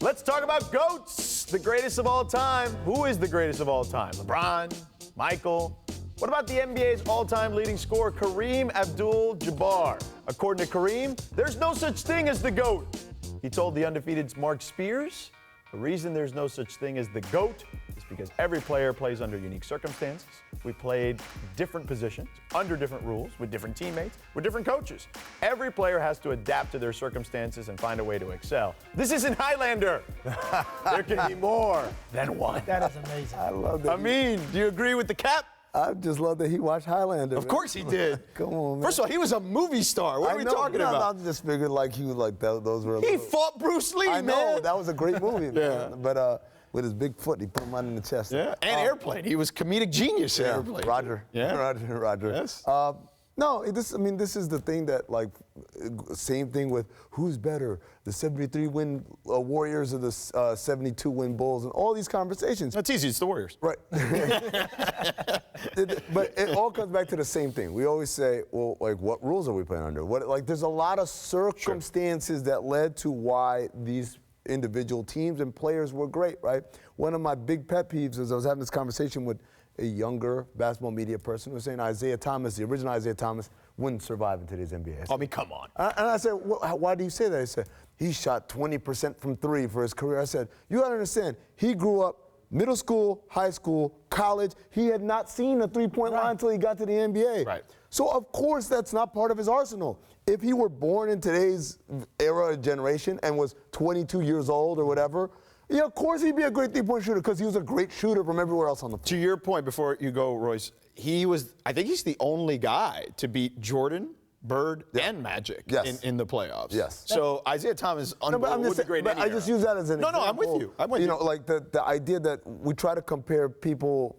Let's talk about GOATs, the greatest of all time. Who is the greatest of all time? LeBron? Michael? What about the NBA's all-time leading scorer, Kareem Abdul-Jabbar? According to Kareem, there's no such thing as the GOAT. He told the undefeated Mark Spears, the reason there's no such thing as the GOAT is because every player plays under unique circumstances. We played different positions, under different rules, with different teammates, with different coaches. Every player has to adapt to their circumstances and find a way to excel. This isn't Highlander. There can be more than one. That is amazing. I love that. Amin, do you agree with the cap? I just love that he watched Highlander. Of course he did. Come on, man. First of all, he was a movie star. What are we talking about? I just figured like he was like those were. He fought Bruce Lee, I man. know, that was a great movie, Yeah. man. But with his big foot, he put him right in the chest. Yeah, and Airplane. He was comedic genius in Airplane. Roger. Yeah. Roger. Yes. No, this is the thing that, like, same thing with who's better, the 73-win Warriors or the 72-win Bulls, and all these conversations. That's easy. It's the Warriors. Right. But it all comes back to the same thing. We always say, well, like, what rules are we playing under? There's a lot of circumstances that led to why these individual teams and players were great, right? One of my big pet peeves is I was having this conversation with a younger basketball media person who was saying Isaiah Thomas, the original Isaiah Thomas, wouldn't survive in today's NBA. I mean, come on. And I said, why do you say that? He said, he shot 20% from three for his career. I said, you got to understand, he grew up middle school, high school, college. He had not seen a three-point line until he got to the NBA. Right. So, of course, that's not part of his arsenal. If he were born in today's era generation and was 22 years old or whatever, yeah, of course he'd be a great three-point shooter because he was a great shooter from everywhere else on the floor. To your point, before you go, Royce, I think he's the only guy to beat Jordan, Bird, and Magic in the playoffs. Yes. So Isaiah Thomas would be great in any I just use that as an example. No, I'm with you. I'm with you. You know, like the idea that we try to compare people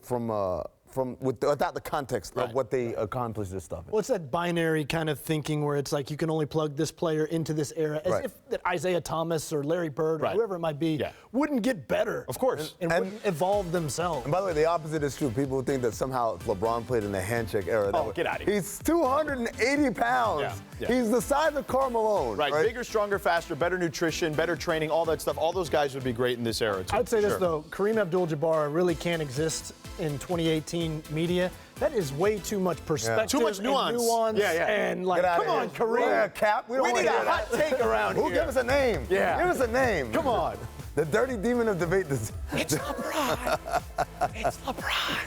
without the context of what they accomplished this stuff in. Well, it's that binary kind of thinking where it's like you can only plug this player into this era, as if that Isaiah Thomas or Larry Bird or whoever it might be wouldn't get better. Of course. And wouldn't evolve themselves. And by the way, the opposite is true. People think that somehow LeBron played in the handshake era. Get out of here. He's 280 pounds. Yeah. He's the size of Karl Malone. Right. Bigger, stronger, faster, better nutrition, better training, all that stuff. All those guys would be great in this era, too. I'd say this, though. Kareem Abdul-Jabbar really can't exist in 2018 media. That is way too much perspective. Too much nuance. And like, come on, Kareem. Yeah, Cap. We need a hot take around here. Give us a name. Yeah. Give us a name. Come on. The dirty demon of debate. It's LeBron. It's LeBron.